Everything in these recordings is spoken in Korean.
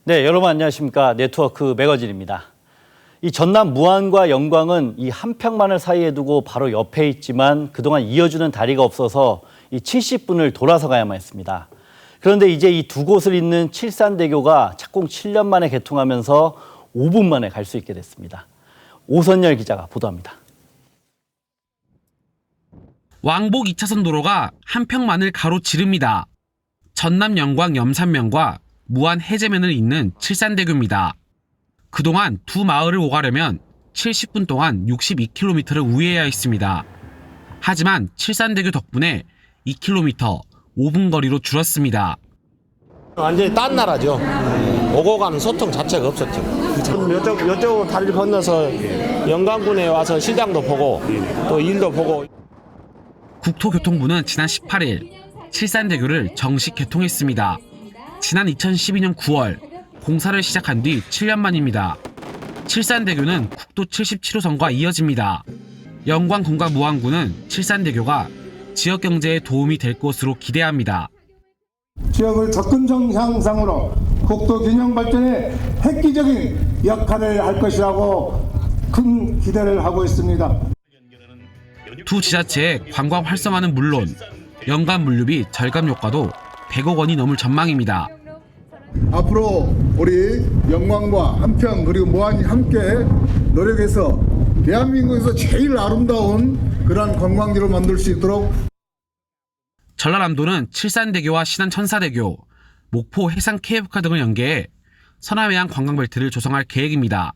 네, 여러분 안녕하십니까. 네트워크 매거진입니다. 이 전남 무안과 영광은 이 한평만을 사이에 두고 바로 옆에 있지만 그동안 이어주는 다리가 없어서 이 70분을 돌아서 가야만 했습니다. 그런데 이제 이 두 곳을 잇는 칠산대교가 착공 7년 만에 개통하면서 5분 만에 갈 수 있게 됐습니다. 오선열 기자가 보도합니다. 왕복 2차선 도로가 한평만을 가로지릅니다. 전남 영광 염산면과 무안 해제면을 잇는 칠산대교입니다. 그동안 두 마을을 오가려면 70분 동안 62km를 우회해야 했습니다. 하지만 칠산대교 덕분에 2km, 5분 거리로 줄었습니다. 완전히 딴 나라죠. 오고 가는 소통 자체가 없었죠. 이쪽으로 다리를 건너서 영광군에 와서 시장도 보고 또 일도 보고. 국토교통부는 지난 18일 칠산대교를 정식 개통했습니다. 지난 2012년 9월 공사를 시작한 뒤 7년 만입니다. 칠산대교는 국도 77호선과 이어집니다. 영광군과 무안군은 칠산대교가 지역 경제에 도움이 될 것으로 기대합니다. 지역을 접근성 향상으로 국도 균형 발전에 획기적인 역할을 할 것이라고 큰 기대를 하고 있습니다. 두 지자체의 관광 활성화는 물론 연간 물류비 절감 효과도 100억 원이 넘을 전망입니다. 앞으로 우리 영광과 한평 그리고 무안이 함께 노력해서 대한민국에서 제일 아름다운 그러한 관광지로 만들 수 있도록. 전라남도는 칠산대교와 신안 천사대교, 목포 해상 케이블카 등을 연계해 서남해안 관광벨트를 조성할 계획입니다.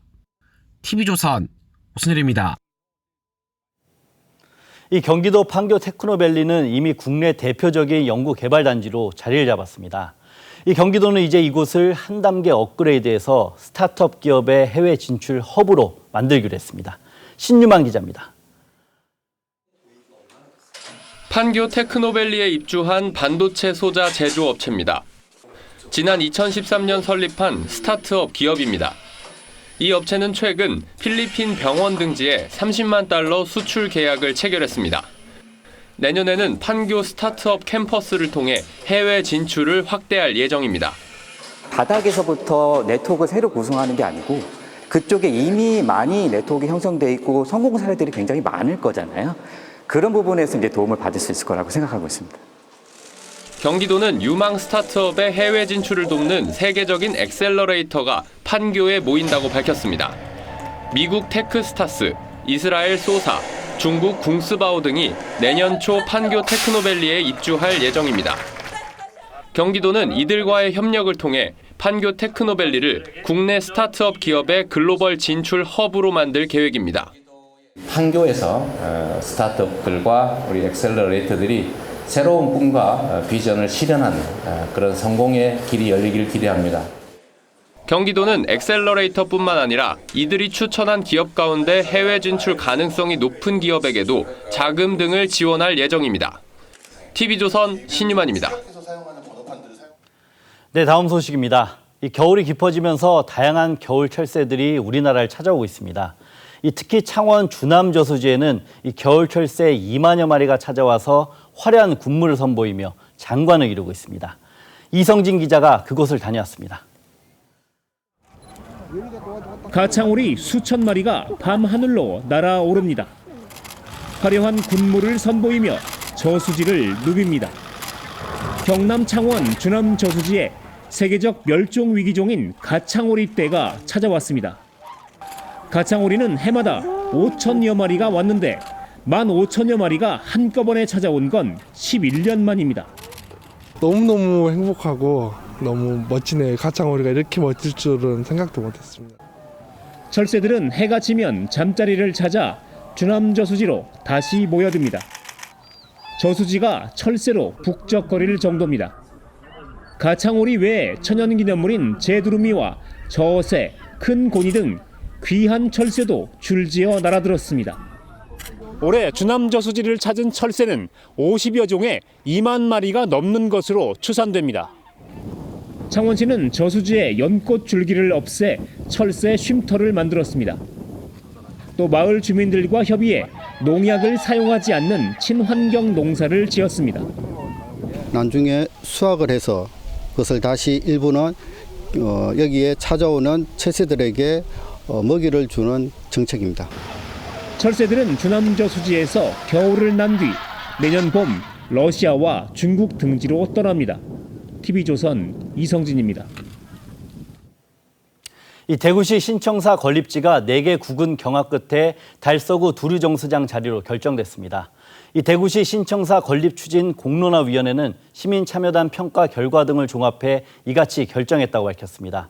TV조선 오순열입니다. 이 경기도 판교 테크노밸리는 이미 국내 대표적인 연구 개발 단지로 자리를 잡았습니다. 이 경기도는 이제 이곳을 한 단계 업그레이드해서 스타트업 기업의 해외 진출 허브로 만들기로 했습니다. 신유만 기자입니다. 판교 테크노밸리에 입주한 반도체 소자 제조업체입니다. 지난 2013년 설립한 스타트업 기업입니다. 이 업체는 최근 필리핀 병원 등지에 30만 달러 수출 계약을 체결했습니다. 내년에는 판교 스타트업 캠퍼스를 통해 해외 진출을 확대할 예정입니다. 바닥에서부터 네트워크를 새로 구성하는 게 아니고 그쪽에 이미 많이 네트워크 형성돼 있고 성공 사례들이 굉장히 많을 거잖아요. 그런 부분에서 이제 도움을 받을 수 있을 거라고 생각하고 있습니다. 경기도는 유망 스타트업의 해외 진출을 돕는 세계적인 엑셀러레이터가 판교에 모인다고 밝혔습니다. 미국 테크스타스, 이스라엘 소사, 중국 궁스바오 등이 내년 초 판교 테크노밸리에 입주할 예정입니다. 경기도는 이들과의 협력을 통해 판교 테크노밸리를 국내 스타트업 기업의 글로벌 진출 허브로 만들 계획입니다. 판교에서 스타트업들과 우리 엑셀러레이터들이 새로운 꿈과 비전을 실현하는 그런 성공의 길이 열리길 기대합니다. 경기도는 엑셀러레이터뿐만 아니라 이들이 추천한 기업 가운데 해외 진출 가능성이 높은 기업에게도 자금 등을 지원할 예정입니다. TV조선 신유만입니다. 네, 다음 소식입니다. 이 겨울이 깊어지면서 다양한 겨울 철새들이 우리나라를 찾아오고 있습니다. 특히 창원 주남 저수지에는 이 겨울 철새 2만여 마리가 찾아와서 화려한 군무를 선보이며 장관을 이루고 있습니다. 이성진 기자가 그곳을 다녀왔습니다. 가창오리 수천 마리가 밤하늘로 날아오릅니다. 화려한 군무를 선보이며 저수지를 누빕니다. 경남 창원 주남 저수지에 세계적 멸종 위기종인 가창오리 떼가 찾아왔습니다. 가창오리는 해마다 5천여 마리가 왔는데 15,000여 마리가 한꺼번에 찾아온 건 11년 만입니다. 너무너무 행복하고 너무 멋지네요. 가창오리가 이렇게 멋질 줄은 생각도 못했습니다. 철새들은 해가 지면 잠자리를 찾아 주남 저수지로 다시 모여듭니다. 저수지가 철새로 북적거릴 정도입니다. 가창오리 외에 천연기념물인 제두루미와 저새, 큰 고니 등 귀한 철새도 줄지어 날아들었습니다. 올해 주남 저수지를 찾은 철새는 50여 종에 2만 마리가 넘는 것으로 추산됩니다. 창원시는 저수지의 연꽃 줄기를 없애 철새 쉼터를 만들었습니다. 또 마을 주민들과 협의해 농약을 사용하지 않는 친환경 농사를 지었습니다. 나중에 수확을 해서 그것을 다시 일부는 여기에 찾아오는 철새들에게 먹이를 주는 정책입니다. 철새들은 주남저수지에서 겨울을 난 뒤 내년 봄 러시아와 중국 등지로 떠납니다. TV조선 이성진입니다. 이 대구시 신청사 건립지가 4개 구군 경합 끝에 달서구 두류정수장 자리로 결정됐습니다. 이 대구시 신청사 건립 추진 공론화위원회는 시민참여단 평가 결과 등을 종합해 이같이 결정했다고 밝혔습니다.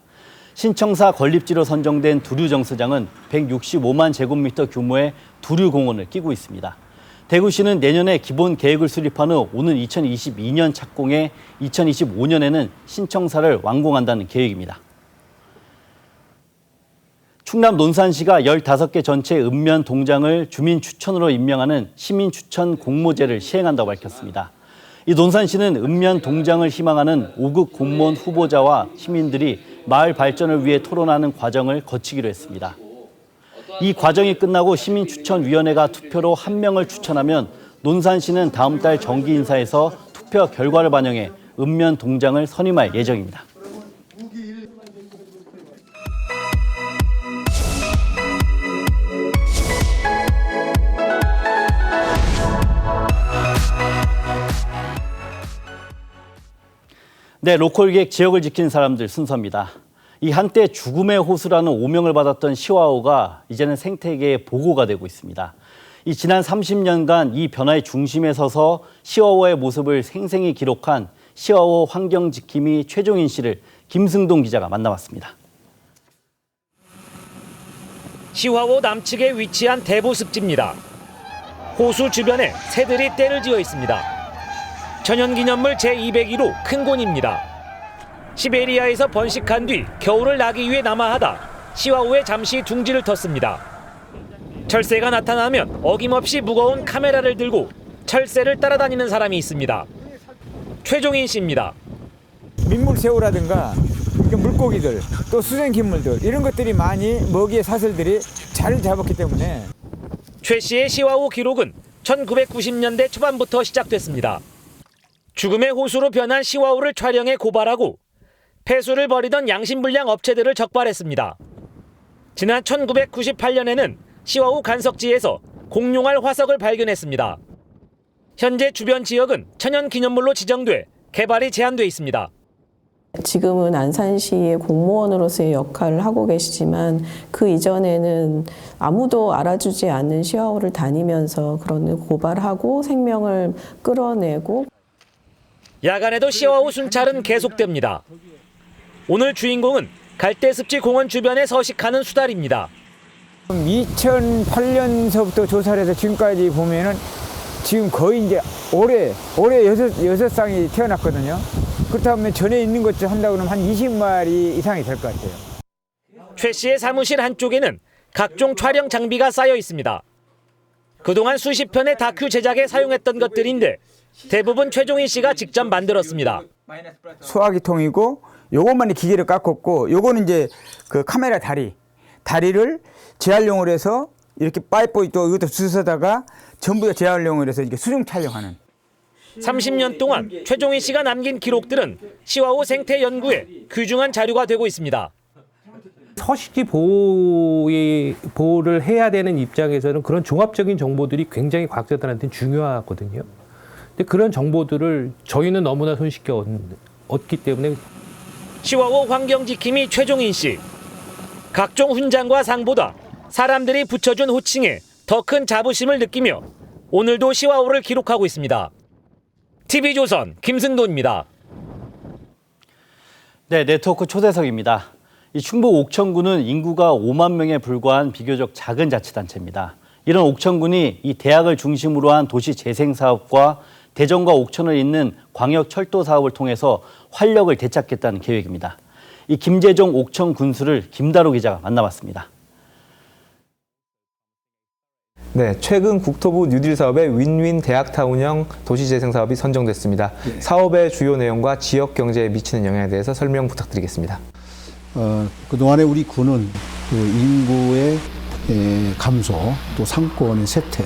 신청사 건립지로 선정된 두류정수장은 165만 제곱미터 규모의 두류공원을 끼고 있습니다. 대구시는 내년에 기본 계획을 수립한 후 오는 2022년 착공해 2025년에는 신청사를 완공한다는 계획입니다. 충남 논산시가 15개 전체 읍면 동장을 주민 추천으로 임명하는 시민 추천 공모제를 시행한다고 밝혔습니다. 이 논산시는 읍면 동장을 희망하는 5급 공무원 후보자와 시민들이 마을 발전을 위해 토론하는 과정을 거치기로 했습니다. 이 과정이 끝나고 시민추천위원회가 투표로 1명을 추천하면 논산시는 다음 달 정기인사에서 투표 결과를 반영해 읍면 동장을 선임할 예정입니다. 네, 로컬기획 지역을 지킨 사람들 순서입니다. 이 한때 죽음의 호수라는 오명을 받았던 시와오가 이제는 생태계의 보고가 되고 있습니다. 이 지난 30년간 이 변화의 중심에 서서 시와오의 모습을 생생히 기록한 시와오 환경지킴이 최종인 씨를 김승동 기자가 만나봤습니다. 시와오 남측에 위치한 대보습지입니다. 호수 주변에 새들이 떼를 지어 있습니다. 천연기념물 제201호 큰곤입니다. 시베리아에서 번식한 뒤 겨울을 나기 위해 남하하다 시와오에 잠시 둥지를 텄습니다. 철새가 나타나면 어김없이 무거운 카메라를 들고 철새를 따라다니는 사람이 있습니다. 최종인 씨입니다. 민물새우라든가 물고기들 또 수생식물들 이런 것들이 많이 먹이의 사슬들이 자리를 잡았기 때문에 최 씨의 시와오 기록은 1990년대 초반부터 시작됐습니다. 죽음의 호수로 변한 시와오를 촬영해 고발하고 폐수를 버리던 양심불량 업체들을 적발했습니다. 지난 1998년에는 시와오 간석지에서 공룡알 화석을 발견했습니다. 현재 주변 지역은 천연기념물로 지정돼 개발이 제한돼 있습니다. 지금은 안산시의 공무원으로서의 역할을 하고 계시지만 그 이전에는 아무도 알아주지 않는 시와오를 다니면서 그런 고발하고 생명을 끌어내고 야간에도 시와오 순찰은 계속됩니다. 오늘 주인공은 갈대습지 공원 주변에 서식하는 수달입니다. 2008년서부터 조사를 해서 지금까지 보면은 지금 거의 이제 올해 여섯 쌍이 태어났거든요. 그렇다면 전에 있는 것 좀 한다고 그러면 한 20마리 이상이 될 것 같아요. 최 씨의 사무실 한쪽에는 각종 촬영 장비가 쌓여 있습니다. 그동안 수십 편의 다큐 제작에 사용했던 것들인데 대부분 최종인 씨가 직접 만들었습니다. 소화기통이고 요것만 기계를 깎았고 요거는 이제 그 카메라 다리를 재활용을 해서 이렇게 파이프 또 이것도 주워다가 전부 다 재활용을 해서 이렇게 수중 촬영하는. 30년 동안 최종인 씨가 남긴 기록들은 시와오 생태 연구에 귀중한 자료가 되고 있습니다. 서식지 보호를 해야 되는 입장에서는 그런 종합적인 정보들이 굉장히 과학자들한테는 중요하거든요. 근데 그런 정보들을 저희는 너무나 손쉽게 얻기 때문에 시와오 환경지킴이 최종인 씨. 각종 훈장과 상보다 사람들이 붙여준 호칭에 더 큰 자부심을 느끼며 오늘도 시와오를 기록하고 있습니다. TV조선 김승도입니다. 네, 네트워크 초대석입니다. 이 충북 옥천군은 인구가 5만 명에 불과한 비교적 작은 자치단체입니다. 이런 옥천군이 이 대학을 중심으로 한 도시 재생 사업과 대전과 옥천을 잇는 광역 철도 사업을 통해서 활력을 되찾겠다는 계획입니다. 이 김재종 옥천 군수를 김다로 기자가 만나봤습니다. 네, 최근 국토부 뉴딜 사업의 윈윈 대학타운형 도시재생 사업이 선정됐습니다. 네. 사업의 주요 내용과 지역 경제에 미치는 영향에 대해서 설명 부탁드리겠습니다. 그동안에 우리 군은 그 인구의 감소, 또 상권의 쇠퇴,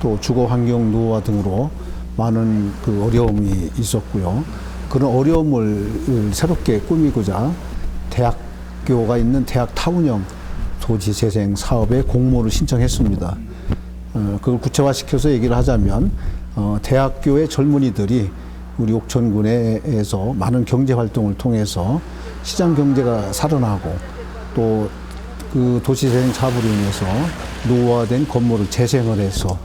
또 주거 환경 노후화 등으로 많은 그 어려움이 있었고요. 그런 어려움을 새롭게 꾸미고자 대학교가 있는 대학타운형 도시재생 사업에 공모를 신청했습니다. 그걸 구체화시켜서 얘기를 하자면 대학교의 젊은이들이 우리 옥천군에서 많은 경제활동을 통해서 시장 경제가 살아나고 또 그 도시재생 사업으로 인해서 노후화된 건물을 재생을 해서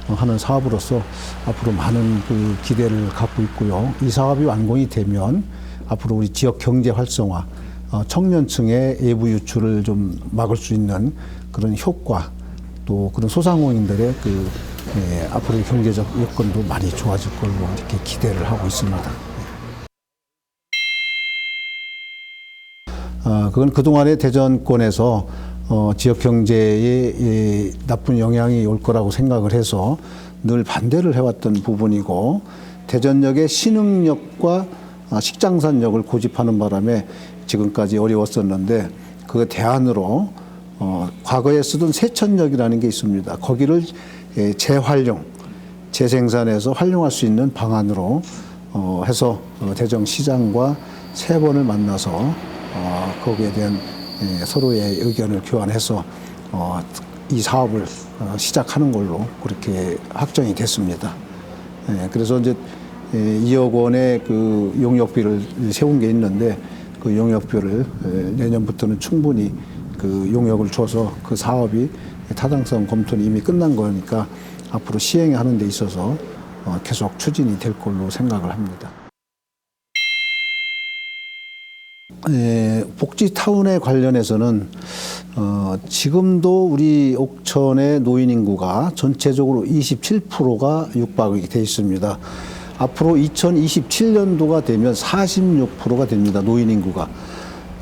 하는 사업으로서 앞으로 많은 그 기대를 갖고 있고요. 이 사업이 완공이 되면 앞으로 우리 지역 경제 활성화, 청년층의 외부 유출을 좀 막을 수 있는 그런 효과, 또 그런 소상공인들의 앞으로의 경제적 여건도 많이 좋아질 걸로 이렇게 기대를 하고 있습니다. 그건 그동안의 대전권에서 지역 경제에 나쁜 영향이 올 거라고 생각을 해서 늘 반대를 해왔던 부분이고, 대전역의 신흥역과 식장산역을 고집하는 바람에 지금까지 어려웠었는데, 그 대안으로 과거에 쓰던 세천역이라는 게 있습니다. 거기를 재활용, 재생산해서 활용할 수 있는 방안으로 해서 대전시장과 세 번을 만나서 거기에 대한 서로의 의견을 교환해서 이 사업을 시작하는 걸로 그렇게 확정이 됐습니다. 그래서 이제 2억 원의 그 용역비를 세운 게 있는데, 그 용역비를 내년부터는 충분히 그 용역을 줘서 그 사업이 타당성 검토는 이미 끝난 거니까 앞으로 시행하는 데 있어서 계속 추진이 될 걸로 생각을 합니다. 복지타운에 관련해서는 지금도 우리 옥천의 노인 인구가 전체적으로 27%가 육박이 돼 있습니다. 앞으로 2027년도가 되면 46%가 됩니다. 노인 인구가.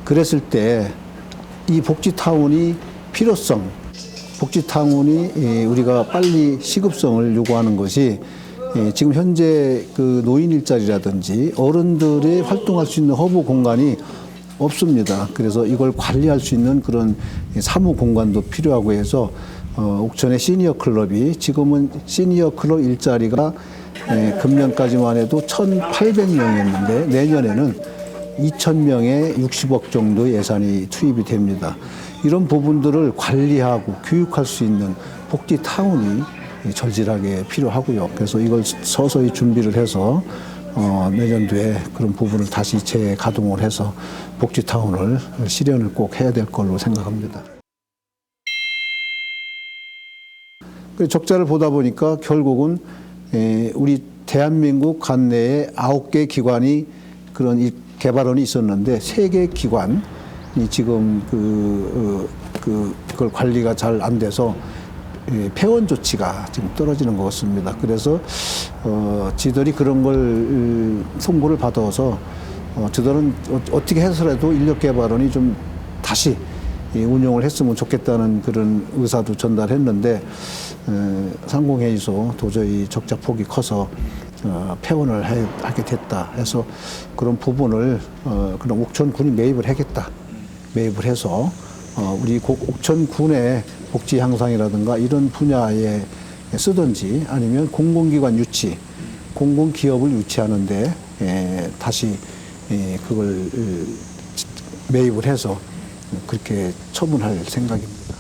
그랬을 때 이 복지타운이 필요성, 복지타운이 우리가 빨리 시급성을 요구하는 것이 지금 현재 그 노인 일자리라든지 어른들이 활동할 수 있는 허브 공간이 없습니다. 그래서 이걸 관리할 수 있는 그런 사무 공간도 필요하고 해서 옥천의 시니어 클럽이 지금은 시니어 클럽 일자리가 금년까지만 해도 1,800명이었는데 내년에는 2,000명의 60억 정도 예산이 투입이 됩니다. 이런 부분들을 관리하고 교육할 수 있는 복지타운이 절실하게 필요하고요. 그래서 이걸 서서히 준비를 해서 내년도에 그런 부분을 다시 재가동을 해서 복지타운을 실현을 꼭 해야 될 걸로 생각합니다. 적자를 보다 보니까 결국은 우리 대한민국 관내에 9개 기관이 그런 개발원이 있었는데 3개 기관이 지금 그걸 관리가 잘 안 돼서 폐원 조치가 지금 떨어지는 것 같습니다. 그래서 지들이 그런 걸 송고를 받아서 저들은 어떻게 해서라도 인력개발원이 좀 다시 운영을 했으면 좋겠다는 그런 의사도 전달했는데 상공회의소 도저히 적자 폭이 커서 폐원을 하게 됐다 해서 그런 부분을 그런 옥천군이 매입을 하겠다. 매입을 해서 우리 옥천군의 복지 향상이라든가 이런 분야에 쓰든지 아니면 공공기관 유치, 공공기업을 유치하는데 다시 그걸 매입을 해서 그렇게 처분할 생각입니다.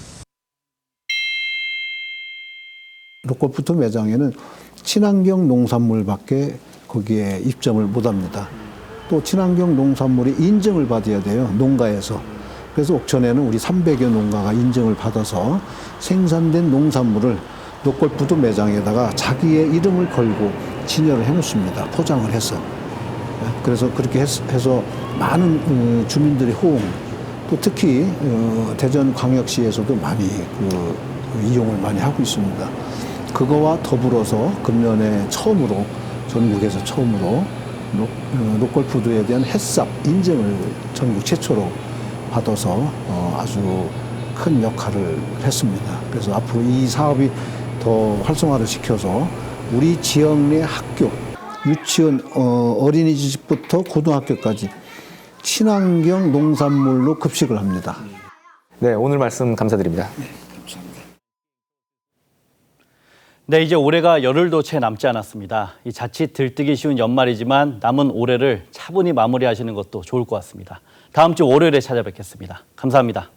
롯골프트 매장에는 친환경 농산물밖에 거기에 입점을 못합니다. 또 친환경 농산물이 인증을 받아야 돼요, 농가에서. 그래서 옥천에는 우리 300여 농가가 인증을 받아서 생산된 농산물을 롯골푸드 매장에다가 자기의 이름을 걸고 진열을 해놓습니다. 포장을 해서. 그래서 그렇게 해서 많은 주민들의 호응, 또 특히 대전광역시에서도 많이 이용을 많이 하고 있습니다. 그거와 더불어서 금년에 처음으로, 전국에서 처음으로 롯골푸드에 대한 햇삽 인증을 전국 최초로 받아서 아주 큰 역할을 했습니다. 그래서 앞으로 이 사업이 더 활성화를 시켜서 우리 지역 내 학교, 유치원, 어린이집부터 고등학교까지 친환경 농산물로 급식을 합니다. 네, 오늘 말씀 감사드립니다. 네, 이제 올해가 열흘도 채 남지 않았습니다. 이 자칫 들뜨기 쉬운 연말이지만 남은 올해를 차분히 마무리하시는 것도 좋을 것 같습니다. 다음 주 월요일에 찾아뵙겠습니다. 감사합니다.